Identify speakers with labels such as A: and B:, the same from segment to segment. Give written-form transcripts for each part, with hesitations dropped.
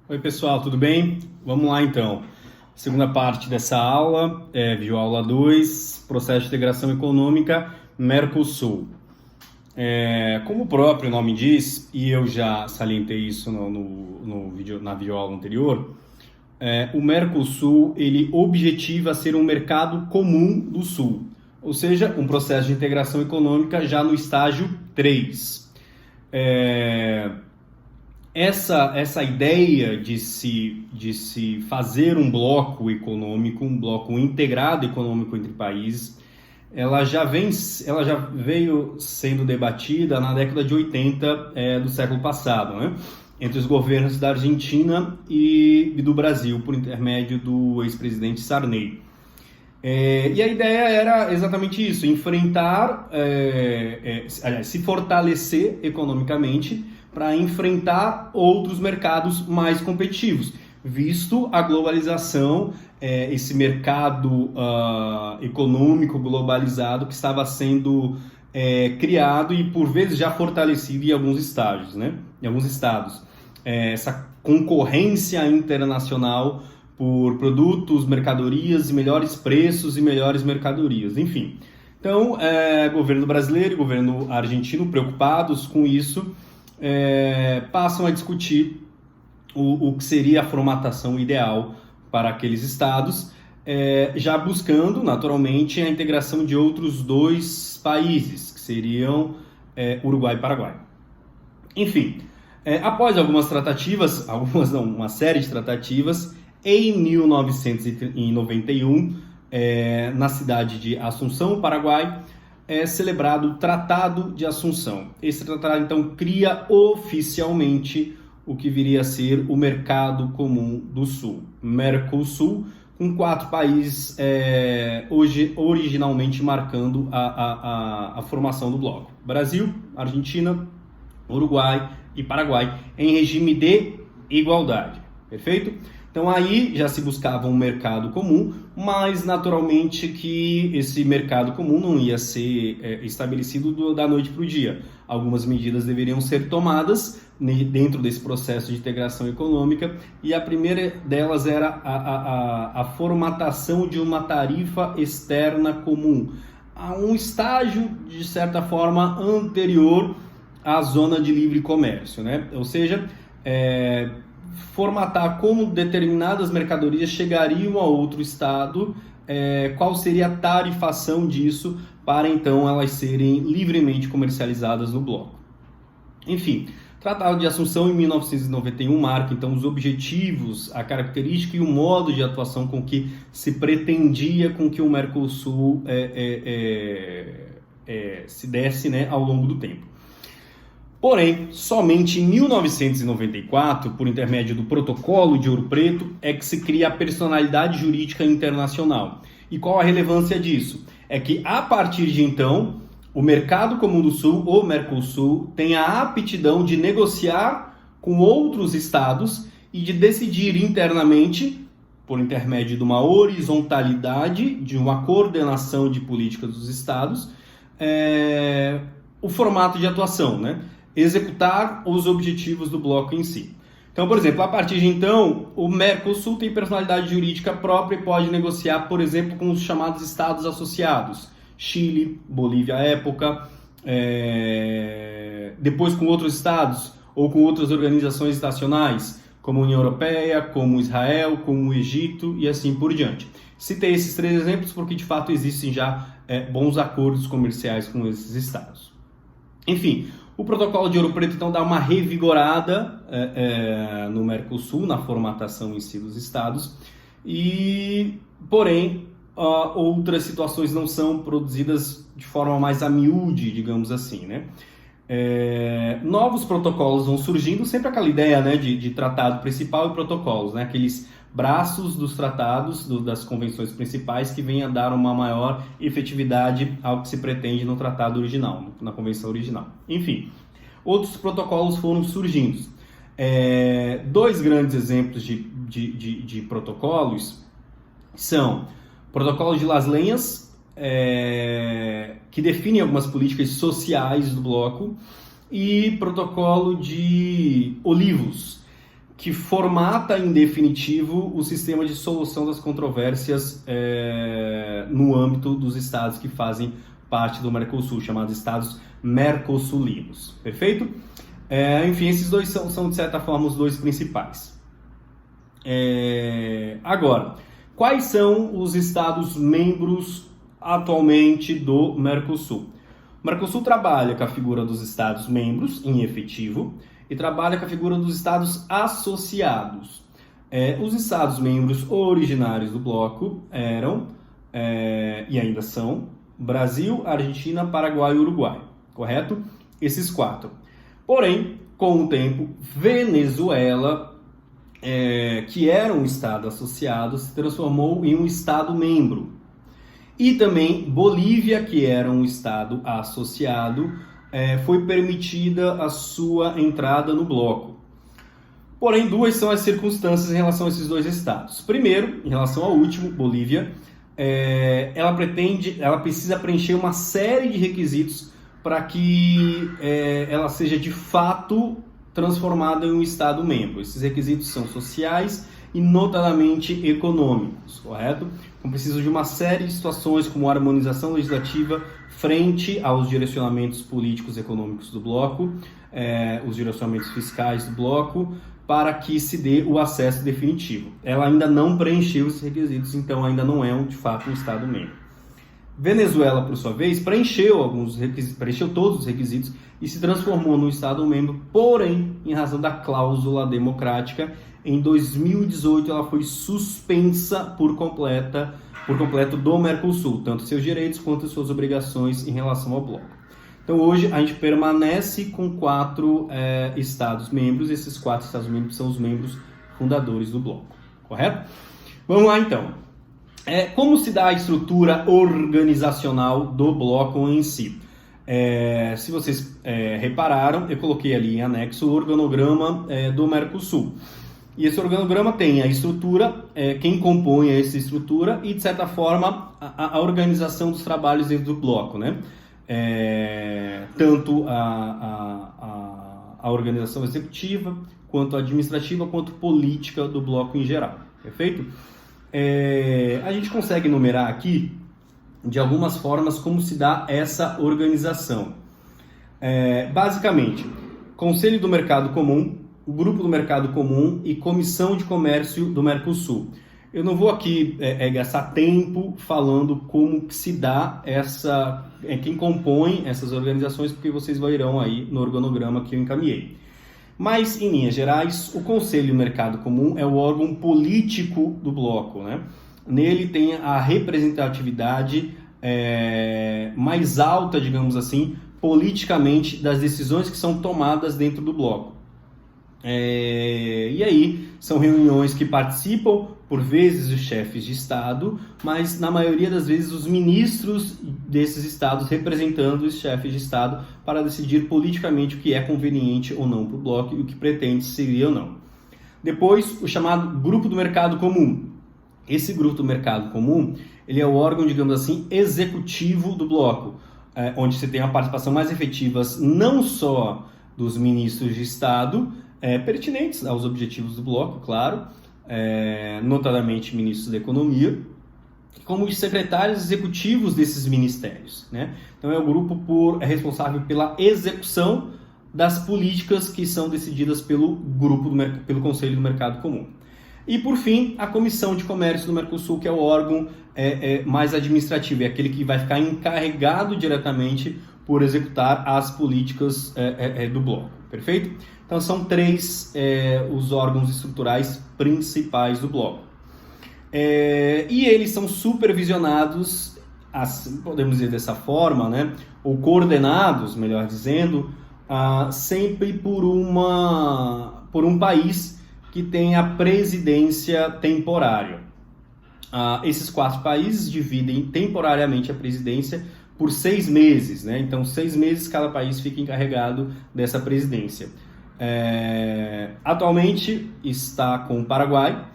A: Oi pessoal, tudo bem? Vamos lá então. Segunda parte dessa aula, videoaula 2, processo de integração econômica Mercosul. Como o próprio nome diz, e eu já salientei isso na videoaula anterior, o Mercosul ele objetiva ser um mercado comum do Sul, ou seja, um processo de integração econômica já no estágio 3. Essa ideia de se fazer um bloco econômico, um bloco integrado econômico entre países, ela já veio sendo debatida na década de 80 do século passado, né? Entre os governos da Argentina e do Brasil, por intermédio do ex-presidente Sarney. E a ideia era exatamente isso, enfrentar, se fortalecer economicamente para enfrentar outros mercados mais competitivos, visto a globalização, esse mercado econômico globalizado que estava sendo criado e por vezes já fortalecido em alguns estágios, né? Em alguns estados. Essa concorrência internacional por produtos, mercadorias e melhores preços e melhores mercadorias, enfim. Então, governo brasileiro e governo argentino preocupados com isso, passam a discutir o que seria a formatação ideal para aqueles estados, já buscando, naturalmente, a integração de outros dois países, que seriam Uruguai e Paraguai. Enfim, após algumas tratativas, uma série de tratativas, em 1991, na cidade de Assunção, Paraguai, é celebrado o Tratado de Assunção. Esse tratado, então, cria oficialmente o que viria a ser o Mercado Comum do Sul, Mercosul, com 4 países hoje originalmente marcando a formação do bloco: Brasil, Argentina, Uruguai e Paraguai, em regime de igualdade. Perfeito? Então aí já se buscava um mercado comum, mas naturalmente que esse mercado comum não ia ser estabelecido da noite para o dia. Algumas medidas deveriam ser tomadas dentro desse processo de integração econômica, e a primeira delas era a formatação de uma tarifa externa comum, a um estágio, de certa forma, anterior à zona de livre comércio, né? Ou seja, formatar como determinadas mercadorias chegariam a outro estado, qual seria a tarifação disso para então elas serem livremente comercializadas no bloco. Enfim, Tratado de Assunção em 1991 marca então os objetivos, a característica e o modo de atuação com que se pretendia com que o Mercosul se desse, né, ao longo do tempo. Porém, somente em 1994, por intermédio do Protocolo de Ouro Preto, é que se cria a personalidade jurídica internacional. E qual a relevância disso? É que, a partir de então, o Mercado Comum do Sul, ou Mercosul, tem a aptidão de negociar com outros estados e de decidir internamente, por intermédio de uma horizontalidade, de uma coordenação de políticas dos estados, o formato de atuação, né? Executar os objetivos do bloco em si. Então, por exemplo, a partir de então, o Mercosul tem personalidade jurídica própria e pode negociar, por exemplo, com os chamados estados associados, Chile, Bolívia à época, depois com outros estados ou com outras organizações nacionais, como a União Europeia, como Israel, como o Egito e assim por diante. Citei esses 3 exemplos porque, de fato, existem já bons acordos comerciais com esses estados. Enfim, o Protocolo de Ouro Preto, então, dá uma revigorada no Mercosul, na formatação em si dos estados, porém, outras situações não são produzidas de forma mais a miúde, digamos assim, né? Novos protocolos vão surgindo, sempre aquela ideia, né, de tratado principal e protocolos, né? Aqueles braços dos tratados, das convenções principais, que vêm a dar uma maior efetividade ao que se pretende no tratado original, na convenção original. Enfim, outros protocolos foram surgindo. 2 grandes exemplos de protocolos são o Protocolo de Las Lenhas, que define algumas políticas sociais do bloco, e Protocolo de Olivos, que formata em definitivo o sistema de solução das controvérsias no âmbito dos estados que fazem parte do Mercosul, chamados estados mercosulinos. Perfeito? Enfim, esses dois são, de certa forma, os dois principais. Agora, quais são os estados membros atualmente do Mercosul? O Mercosul trabalha com a figura dos estados membros, em efetivo, e trabalha com a figura dos estados associados. Os estados membros originários do bloco eram, e ainda são, Brasil, Argentina, Paraguai e Uruguai, correto? Esses 4. Porém, com o tempo, Venezuela, que era um estado associado, se transformou em um estado membro. E também Bolívia, que era um estado associado, foi permitida a sua entrada no bloco. Porém, duas são as circunstâncias em relação a esses dois estados. Primeiro, em relação ao último, Bolívia, ela precisa preencher uma série de requisitos para que ela seja de fato transformada em um estado membro. Esses requisitos são sociais e notadamente econômicos, correto? Então precisa de uma série de situações como harmonização legislativa frente aos direcionamentos políticos e econômicos do bloco, os direcionamentos fiscais do bloco, para que se dê o acesso definitivo. Ela ainda não preencheu esses requisitos, então ainda não é de fato um estado membro. Venezuela, por sua vez, preencheu todos os requisitos e se transformou num estado membro, porém, em razão da cláusula democrática, em 2018 ela foi suspensa por completo do Mercosul, tanto seus direitos quanto suas obrigações em relação ao bloco. Então hoje a gente permanece com 4 estados membros, esses 4 estados membros são os membros fundadores do bloco, correto? Vamos lá então. Como se dá a estrutura organizacional do bloco em si? Se vocês repararam, eu coloquei ali em anexo o organograma do Mercosul. E esse organograma tem a estrutura, quem compõe essa estrutura e, de certa forma, a organização dos trabalhos dentro do bloco, né? Tanto a organização executiva, quanto administrativa, quanto política do bloco em geral, perfeito? A gente consegue enumerar aqui, de algumas formas, como se dá essa organização. Basicamente, Conselho do Mercado Comum, Grupo do Mercado Comum e Comissão de Comércio do Mercosul. Eu não vou aqui gastar tempo falando como que se dá quem compõe essas organizações, porque vocês verão aí no organograma que eu encaminhei. Mas, em linhas gerais, o Conselho do Mercado Comum é o órgão político do bloco, né? Nele tem a representatividade mais alta, digamos assim, politicamente, das decisões que são tomadas dentro do bloco. E aí, são reuniões que participam, por vezes, os chefes de Estado, mas, na maioria das vezes, os ministros desses estados representando os chefes de Estado para decidir politicamente o que é conveniente ou não para o bloco e o que pretende seguir ou não. Depois, o chamado Grupo do Mercado Comum. Esse Grupo do Mercado Comum, ele é o órgão, digamos assim, executivo do bloco, onde você tem a participação mais efetiva não só dos ministros de Estado, pertinentes aos objetivos do bloco, claro, notadamente ministros da Economia, como os secretários executivos desses ministérios, né? Então é o grupo responsável pela execução das políticas que são decididas pelo pelo Conselho do Mercado Comum. E por fim, a Comissão de Comércio do Mercosul, que é o órgão mais administrativo, é aquele que vai ficar encarregado diretamente por executar as políticas do bloco, perfeito? Então são 3 os órgãos estruturais principais do bloco. E eles são supervisionados, assim, podemos dizer dessa forma, né? Ou coordenados, melhor dizendo, sempre por um país que tem a presidência temporária. Esses 4 países dividem temporariamente a presidência por 6 meses, né? Então 6 meses cada país fica encarregado dessa presidência. Atualmente está com o Paraguai.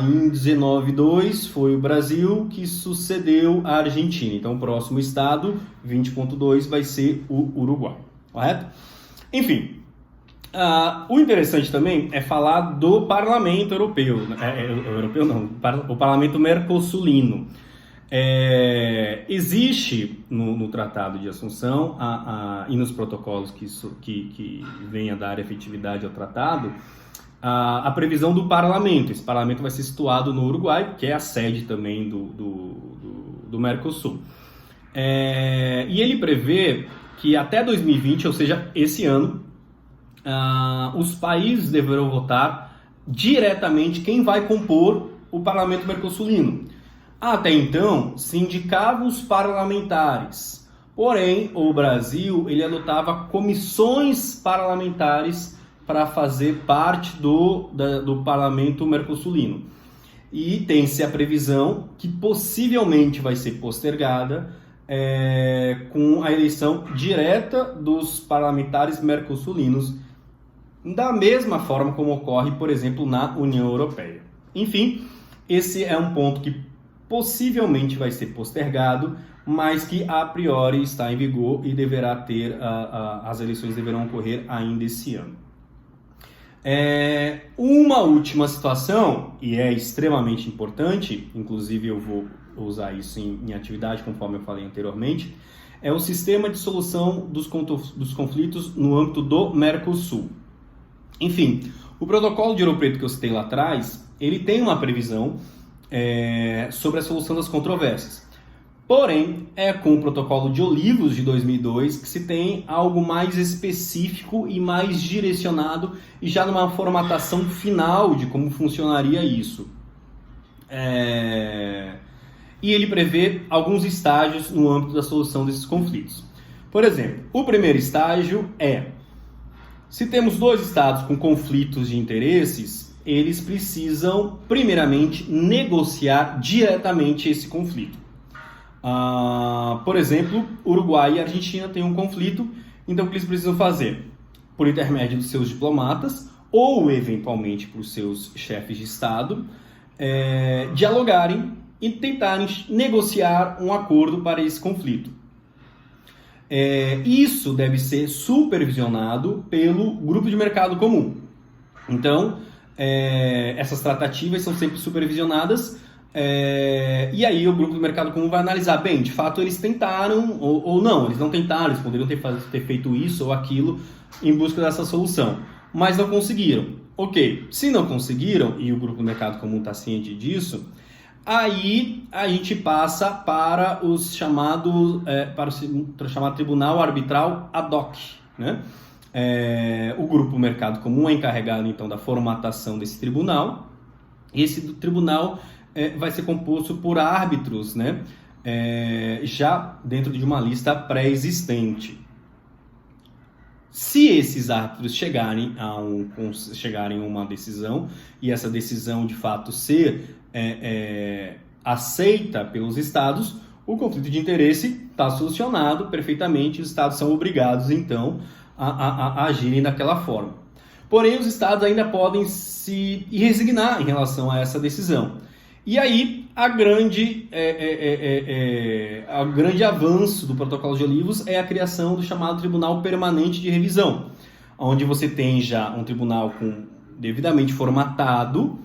A: Em 19.2 foi o Brasil que sucedeu a Argentina. Então o próximo estado, 20.2, vai ser o Uruguai, correto? Enfim, O interessante também é falar do Parlamento Europeu, europeu não, o Parlamento Mercosulino. Existe no Tratado de Assunção e nos protocolos que venham a dar efetividade ao tratado, a previsão do parlamento. Esse parlamento vai ser situado no Uruguai, que é a sede também do Mercosul. E ele prevê que até 2020, ou seja, esse ano, os países deverão votar diretamente quem vai compor o parlamento mercosulino. Até então, se indicava os parlamentares, porém, o Brasil ele adotava comissões parlamentares para fazer parte do parlamento mercosulino. E tem-se a previsão que possivelmente vai ser postergada com a eleição direta dos parlamentares mercosulinos, da mesma forma como ocorre, por exemplo, na União Europeia. Enfim, esse é um ponto que possivelmente vai ser postergado, mas que a priori está em vigor e deverá ter, as eleições deverão ocorrer ainda esse ano. Uma última situação, e é extremamente importante, inclusive eu vou usar isso em atividade, conforme eu falei anteriormente, é o sistema de solução dos conflitos no âmbito do Mercosul. Enfim, o protocolo de Ouro Preto que eu citei lá atrás, ele tem uma previsão sobre a solução das controvérsias. Porém, é com o protocolo de Olivos de 2002 que se tem algo mais específico e mais direcionado e já numa formatação final de como funcionaria isso. E ele prevê alguns estágios no âmbito da solução desses conflitos. Por exemplo, o primeiro estágio se temos dois estados com conflitos de interesses, eles precisam, primeiramente, negociar diretamente esse conflito. Por exemplo, Uruguai e Argentina têm um conflito, então o que eles precisam fazer? Por intermédio dos seus diplomatas, ou eventualmente por seus chefes de Estado, dialogarem e tentarem negociar um acordo para esse conflito. Isso deve ser supervisionado pelo Grupo de Mercado Comum. Então, essas tratativas são sempre supervisionadas, e aí o Grupo de Mercado Comum vai analisar, bem, de fato eles tentaram ou não, eles não tentaram, eles poderiam ter feito isso ou aquilo em busca dessa solução, mas não conseguiram. Ok, se não conseguiram, e o Grupo de Mercado Comum está ciente disso, aí a gente passa para os chamados, para o chamado Tribunal Arbitral Ad Hoc, né? O Grupo Mercado Comum é encarregado então da formatação desse tribunal. Esse tribunal vai ser composto por árbitros, né? Já dentro de uma lista pré-existente. Se esses árbitros chegarem a uma decisão e essa decisão de fato ser aceita pelos estados, o conflito de interesse está solucionado perfeitamente. Os estados são obrigados então a agirem daquela forma. Porém, os estados ainda podem se resignar em relação a essa decisão. E aí, o grande avanço do Protocolo de Olivos é a criação do chamado Tribunal Permanente de Revisão, onde você tem já um tribunal devidamente formatado,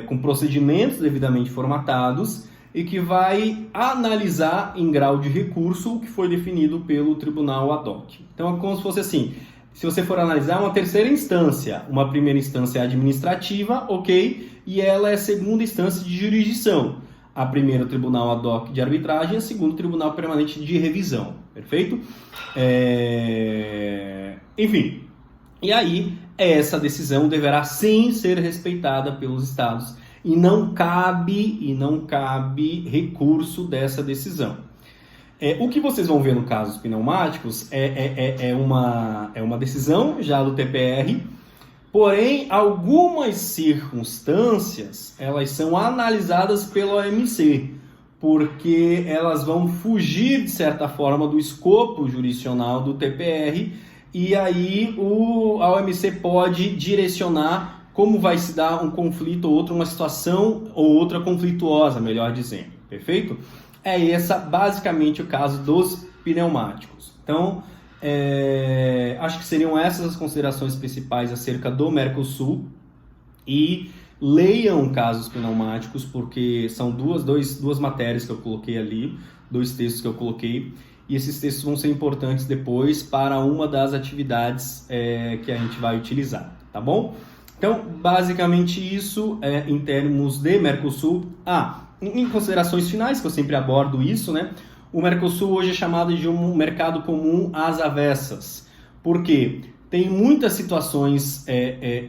A: com procedimentos devidamente formatados, e que vai analisar em grau de recurso o que foi definido pelo Tribunal Ad Hoc. Então, é como se fosse assim, se você for analisar uma terceira instância, uma primeira instância administrativa, ok, e ela é a segunda instância de jurisdição. A primeira, o Tribunal Ad Hoc de Arbitragem, a segunda, o Tribunal Permanente de Revisão, perfeito? Enfim, e aí essa decisão deverá sim ser respeitada pelos estados e não cabe recurso dessa decisão. O que vocês vão ver no caso dos pneumáticos é uma decisão já do TPR, porém algumas circunstâncias elas são analisadas pela OMC, porque elas vão fugir de certa forma do escopo jurisdicional do TPR, e aí a OMC pode direcionar como vai se dar um conflito ou outra, uma situação ou outra conflituosa, melhor dizendo, perfeito? Essa basicamente o caso dos pneumáticos. Então, Acho que seriam essas as considerações principais acerca do Mercosul. E leiam casos pneumáticos, porque são duas matérias que eu coloquei ali, 2 textos que eu coloquei, e esses textos vão ser importantes depois para uma das atividades que a gente vai utilizar, tá bom? Então, basicamente isso em termos de Mercosul. Em considerações finais, que eu sempre abordo isso, né? O Mercosul hoje é chamado de um mercado comum às avessas. Por quê? Tem muitas situações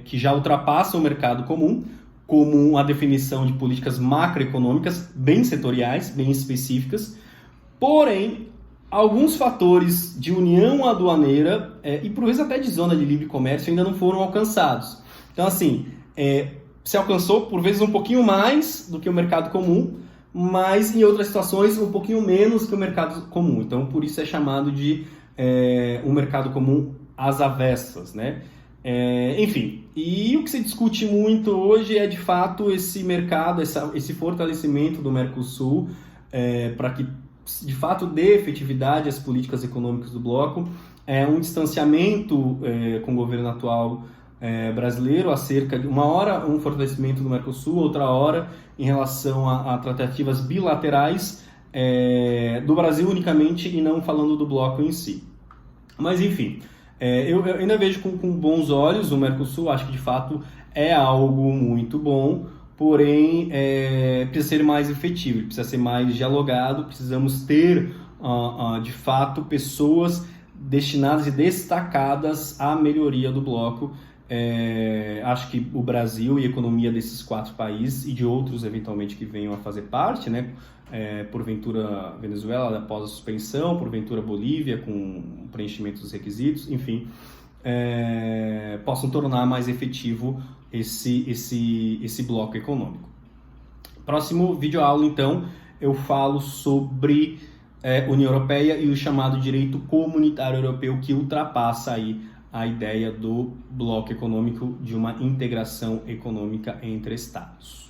A: que já ultrapassam o mercado comum, como a definição de políticas macroeconômicas bem setoriais, bem específicas, porém, alguns fatores de união aduaneira e por vezes até de zona de livre comércio ainda não foram alcançados. Então, assim, se alcançou por vezes um pouquinho mais do que o mercado comum, mas em outras situações um pouquinho menos que o mercado comum. Então, por isso é chamado de um mercado comum às avessas, né? Enfim, e o que se discute muito hoje é de fato esse mercado, esse fortalecimento do Mercosul para que de fato dê efetividade às políticas econômicas do bloco, um distanciamento com o governo atual brasileiro acerca de uma hora um fortalecimento do Mercosul, outra hora em relação a tratativas bilaterais do Brasil unicamente e não falando do bloco em si. Mas enfim, eu ainda vejo com bons olhos o Mercosul, acho que de fato é algo muito bom, porém precisa ser mais efetivo, precisa ser mais dialogado, precisamos ter de fato pessoas destinadas e destacadas à melhoria do bloco. Acho que o Brasil e a economia desses 4 países e de outros eventualmente que venham a fazer parte, né? Porventura Venezuela após a suspensão, porventura Bolívia com preenchimento dos requisitos, enfim, possam tornar mais efetivo esse bloco econômico. Próximo videoaula, então, eu falo sobre União Europeia e o chamado direito comunitário europeu, que ultrapassa aí a ideia do bloco econômico de uma integração econômica entre Estados.